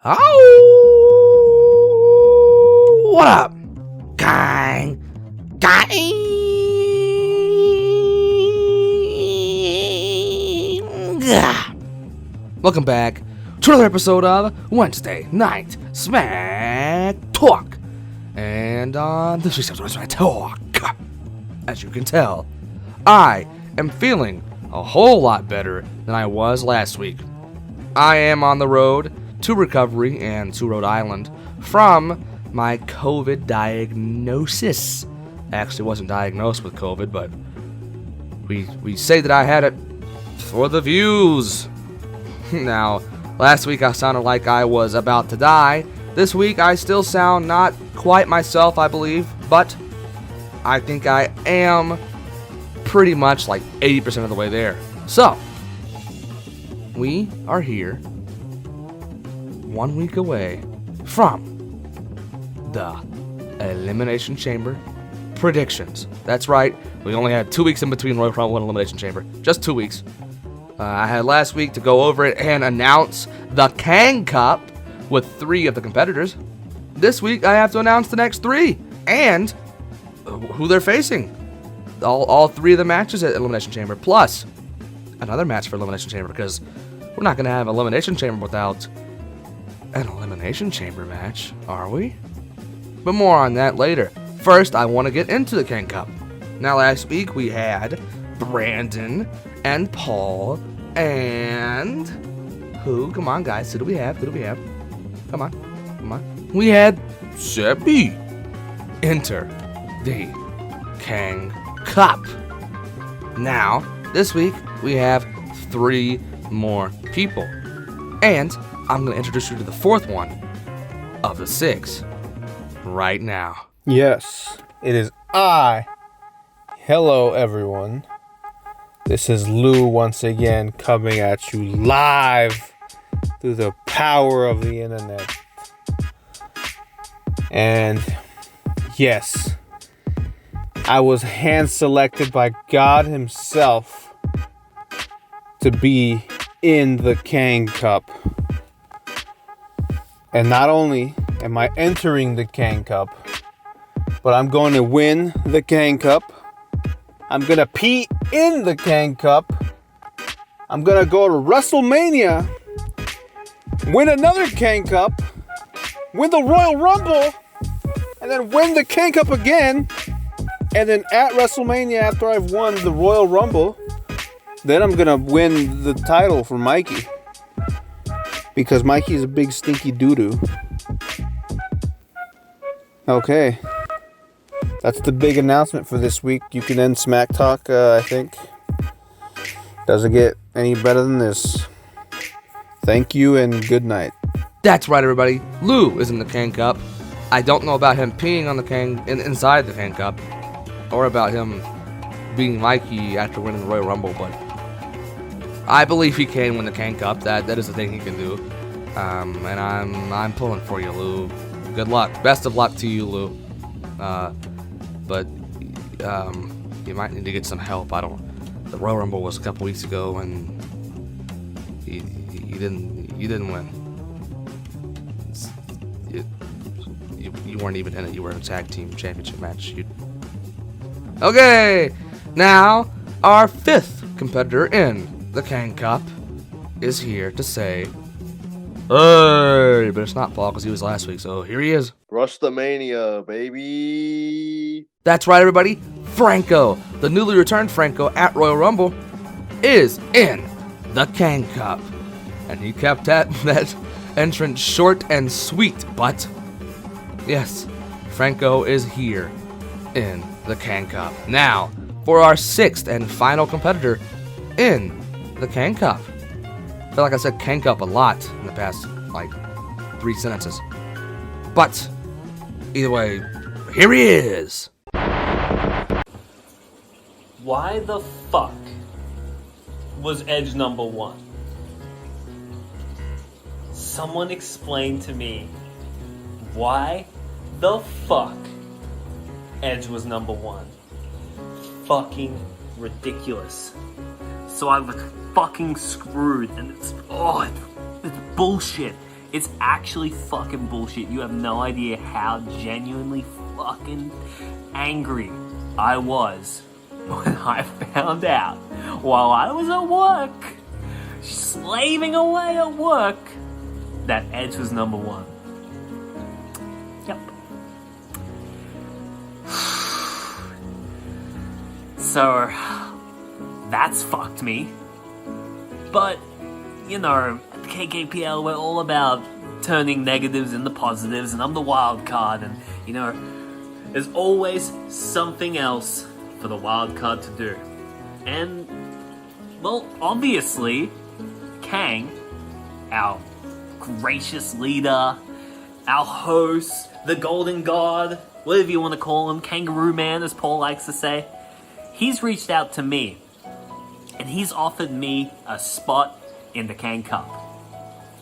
Oh, what up, gang? Welcome back to another episode of Wednesday Night SmackTalk. And on this week's episode of SmackTalk, as you can tell, I am feeling a whole lot better than I was last week. I am on the road to recovery and to Rhode Island from my COVID diagnosis. I actually wasn't diagnosed with COVID, but we say that I had it for the views. Now, last week I sounded like I was about to die. This week I still sound not quite myself, I believe, but I think I am pretty much like 80% of the way there. So, we are here 1 week away from the Elimination Chamber predictions. That's right, we only had 2 weeks in between Royal Rumble and Elimination Chamber. Just 2 weeks. I had last week to go over it and announce the Kang Kup with 3 of the competitors. This week I have to announce the next 3 and who they're facing. All 3 of the matches at Elimination Chamber, plus another match for Elimination Chamber, because we're not going to have Elimination Chamber without an Elimination Chamber match, are we? But more on that later. First, I want to get into the Kang Kup. Now, last week we had Brandon and Paul and who? Come on, guys. Who do we have? Come on. We had Sebby enter the Kang Kup. Now, this week we have 3 more people. And I'm going to introduce you to the 4th one of the 6 right now. Yes, it is I. Hello, everyone. This is Lou once again coming at you live through the power of the internet. And yes, I was hand selected by God himself to be in the Kang Kup. And not only am I entering the Kang Kup, but I'm going to win the Kang Kup. I'm going to pee in the Kang Kup. I'm going to go to WrestleMania, win another Kang Kup, win the Royal Rumble, and then win the Kang Kup again. And then at WrestleMania, after I've won the Royal Rumble, then I'm going to win the title for Mikey. Because Mikey's a big stinky doo-doo. Okay. That's the big announcement for this week. You can end Smack Talk, I think. Doesn't get any better than this. Thank you and good night. That's right, everybody. Lou is in the Kang Kup. I don't know about him peeing on the inside the Kang Kup, or about him being Mikey after winning the Royal Rumble, but I believe he can win the Kang Kup. That is the thing he can do. And I'm pulling for you, Lou. Good luck. Best of luck to you, Lou. But you might need to get some help. The Royal Rumble was a couple weeks ago, and you didn't win. You weren't even in it. You were in a tag team championship match. Okay, now our 5th competitor in the Kang Kup is here to say, hey, but it's not Paul because he was last week, so here he is. Rush the Mania, baby. That's right, everybody. Franco, the newly returned Franco at Royal Rumble, is in the Kang Kup. And he kept that entrance short and sweet, but yes, Franco is here in the Kang Kup. Now, for our 6th and final competitor in the Kang Kup. I feel like I said Kang Kup a lot in the past, 3 sentences. But, either way, here he is. Why the fuck was Edge number 1? Someone explain to me why the fuck Edge was number 1. Fucking ridiculous. So I was fucking screwed, and it's bullshit. It's actually fucking bullshit. You have no idea how genuinely fucking angry I was when I found out while I was at work, slaving away at work, that Edge was number one. Yep. So, that's fucked me. But, you know, at the KKPL, we're all about turning negatives into positives, and I'm the wild card, and, you know, there's always something else for the wild card to do. And, well, obviously, Kang, our gracious leader, our host, the golden god, whatever you want to call him, Kangaroo Man, as Paul likes to say, he's reached out to me, and he's offered me a spot in the Kang Kup.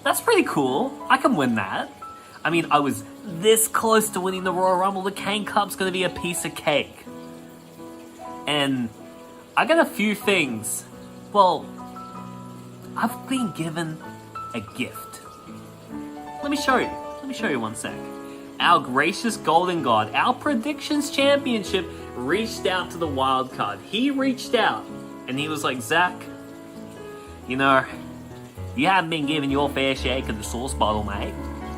That's pretty cool. I can win that. I mean, I was this close to winning the Royal Rumble. The Kang Cup's gonna be a piece of cake. And I got a few things. Well, I've been given a gift. Let me show you. Let me show you one sec. Our gracious golden god, our predictions championship, reached out to the wild card. He reached out and he was like, Zach, you know, you haven't been given your fair shake of the sauce bottle, mate.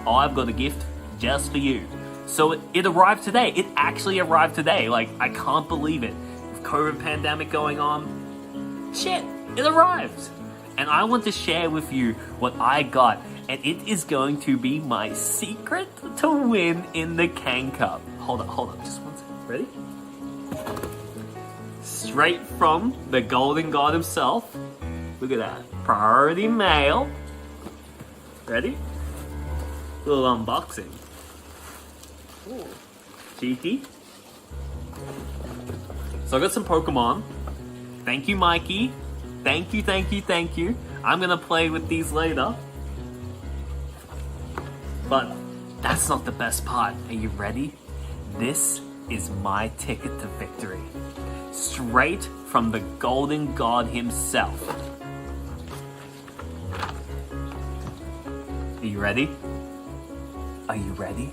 I've got a gift just for you. So it arrived today. It actually arrived today. Like, I can't believe it. With COVID pandemic going on, shit, it arrived. And I want to share with you what I got. And it is going to be my secret to win in the Kang Kup. Hold up, just one second. Ready? Straight from the golden god himself. Look at that. Priority mail. Ready? Little unboxing. Ooh. Cheeky. So I got some Pokemon. Thank you, Mikey. Thank you. I'm gonna play with these later. But that's not the best part. Are you ready? This is my ticket to victory. Straight from the golden god himself. Are you ready? Are you ready?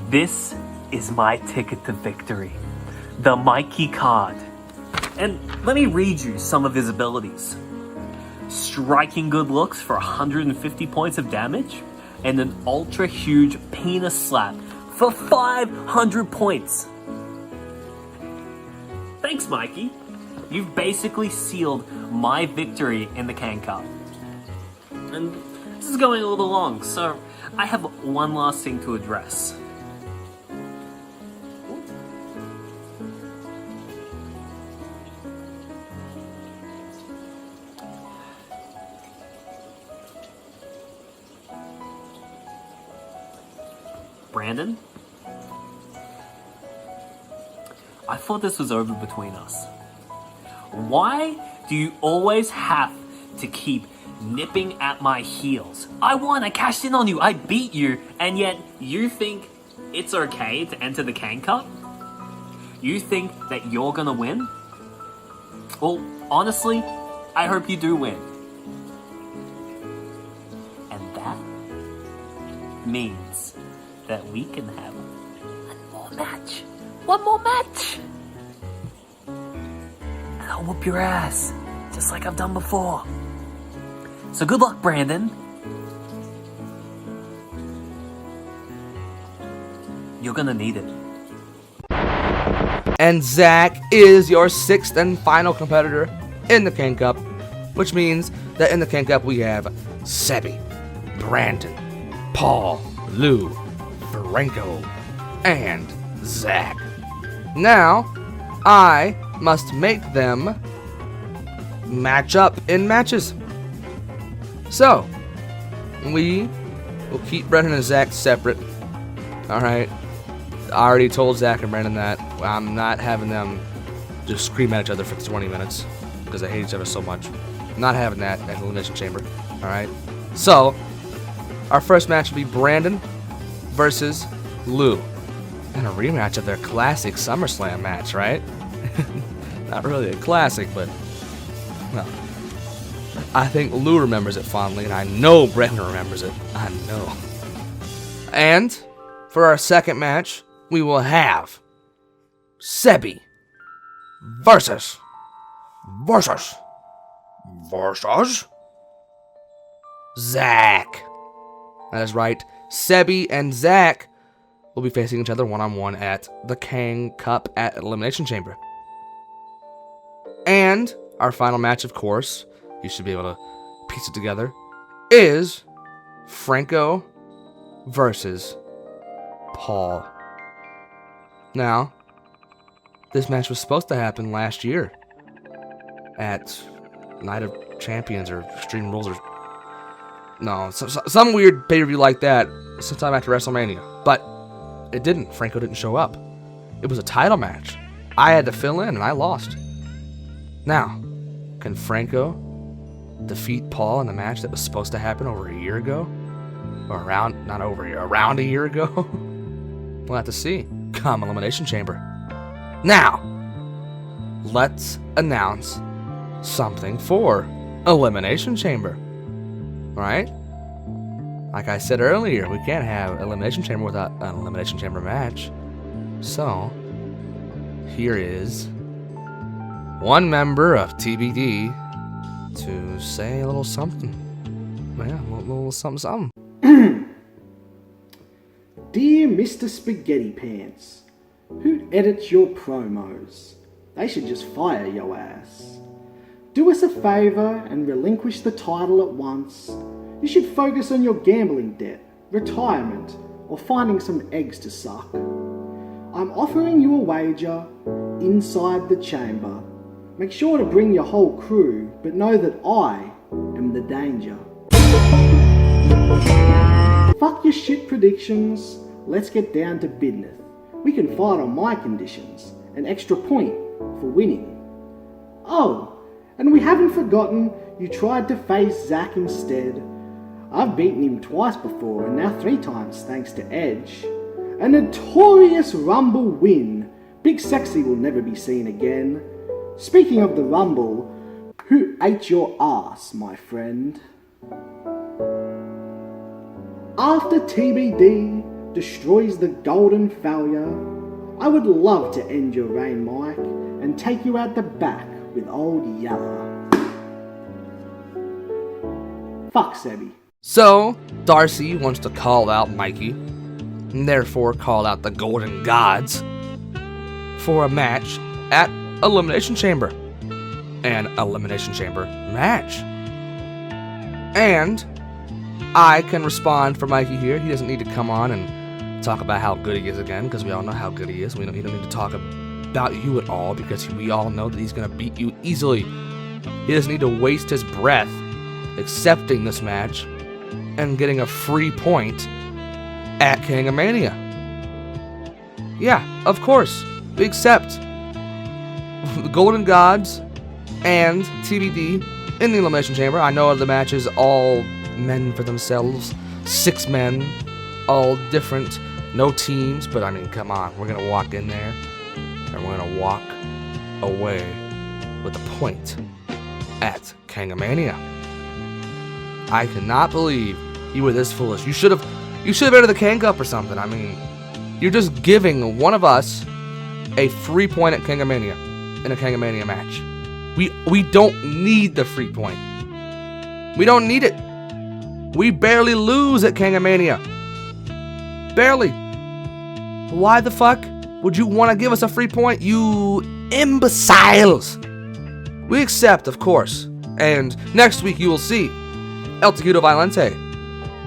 This is my ticket to victory. The Mikey card. And let me read you some of his abilities. Striking good looks for 150 points of damage, and an ultra huge penis slap for 500 points. Thanks, Mikey. You've basically sealed my victory in the Kang Kup. And this is going a little long, so I have one last thing to address. Brandon? I thought this was over between us. Why do you always have to keep nipping at my heels? I won, I cashed in on you, I beat you, and yet you think it's okay to enter the Kang Kup? You think that you're gonna win? Well, honestly, I hope you do win. And that means that we can have one more match. One more match! And I'll whoop your ass, just like I've done before. So good luck, Brandon. You're gonna need it. And Zach is your sixth and final competitor in the Kang Kup, which means that in the Kang Kup we have Sebi, Brandon, Paul, Lou, Franco, and Zach. Now, I must make them match up in matches. So, we will keep Brandon and Zach separate. Alright. I already told Zach and Brandon that I'm not having them just scream at each other for 20 minutes because they hate each other so much. I'm not having that at the Elimination Chamber. Alright. So, our first match will be Brandon versus Lou. And a rematch of their classic SummerSlam match, right? Not really a classic, but well. I think Lou remembers it fondly, and I know Brendan remembers it. I know. And for our second match, we will have Sebi versus Zach. That is right. Sebi and Zach will be facing each other one-on-one at the Kang Kup at Elimination Chamber. And our final match, of course, you should be able to piece it together, is Franco versus Paul. Now, this match was supposed to happen last year at Night of Champions or Extreme Rules or some weird pay-per-view like that sometime after WrestleMania. But it didn't. Franco didn't show up. It was a title match. I had to fill in and I lost. Now, can Franco defeat Paul in the match that was supposed to happen over a year ago? Or around a year ago? We'll have to see. Come Elimination Chamber. Now, let's announce something for Elimination Chamber. Right? Like I said earlier, we can't have Elimination Chamber without an Elimination Chamber match. So, here is one member of TBD to say a little something. Yeah, a little something. Dear Mr. Spaghetti Pants, who edits your promos? They should just fire your ass. Do us a favour and relinquish the title at once. You should focus on your gambling debt, retirement, or finding some eggs to suck. I'm offering you a wager inside the chamber. Make sure to bring your whole crew, but know that I am the danger. Fuck your shit predictions. Let's get down to business. We can fight on my conditions. An extra point for winning. Oh, and we haven't forgotten you tried to face Zack instead. I've beaten him twice before and now 3 times thanks to Edge. A notorious Rumble win. Big Sexy will never be seen again. Speaking of the Rumble, who ate your ass, my friend? After TBD destroys the golden failure, I would love to end your reign, Mike, and take you out the back with old Yella. Fuck Sebi. So, Darcy wants to call out Mikey, and therefore call out the Golden Gods for a match at Elimination Chamber. An Elimination Chamber match. And I can respond for Mikey here. He doesn't need to come on and talk about how good he is again, because we all know how good he is. He don't need to talk about you at all, because we all know that he's going to beat you easily. He doesn't need to waste his breath accepting this match and getting a free point at King of Mania. Yeah, of course. We accept the Golden Gods and TBD in the Elimination Chamber. I know the match is all men for themselves. 6 men, all different, no teams, but I mean, come on. We're going to walk in there and we're going to walk away with a point at King of Mania. I cannot believe you were this foolish. You should have entered the Kang Kup or something. I mean, you're just giving one of us a free point at King of Mania in a King of Mania match. We don't need the free point. We don't need it. We barely lose at King of Mania. Barely. Why the fuck would you want to give us a free point, you imbeciles? We accept, of course. And next week you will see El Tequito Violente,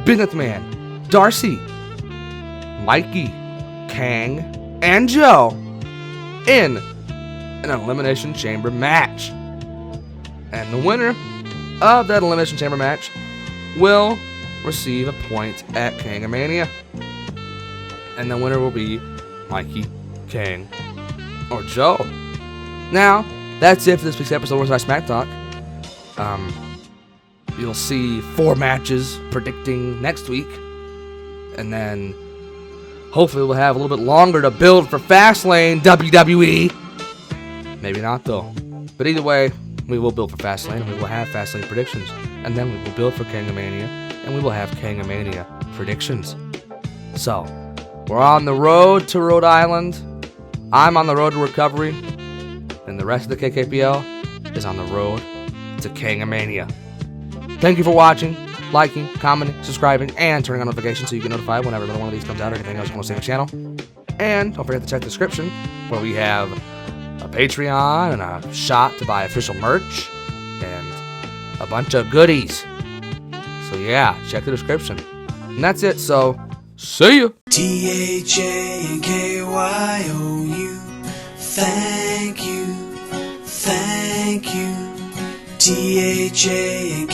Businessman, Darcy, Mikey, Kang, and Joe in an Elimination Chamber match. And the winner of that Elimination Chamber match will receive a point at King of Mania. And the winner will be Mikey, Kang, or Joe. Now, that's it for this week's episode of Wednesday Night SmackTalk. You'll see 4 matches predicting next week. And then hopefully we'll have a little bit longer to build for Fastlane, WWE. Maybe not though. But either way, we will build for Fastlane, and we will have Fastlane predictions. And then we will build for Kangamania, and we will have Kangamania predictions. So, we're on the road to Rhode Island. I'm on the road to recovery. And the rest of the KKPL is on the road to Kangamania. Thank you for watching, liking, commenting, subscribing, and turning on notifications so you get notified whenever another one of these comes out or anything else you want to see on the channel. And don't forget to check the description where we have a Patreon and a shop to buy official merch and a bunch of goodies. So yeah, check the description. And that's it, so see ya! THANKYOU, thank you, thank you. THANKYOU.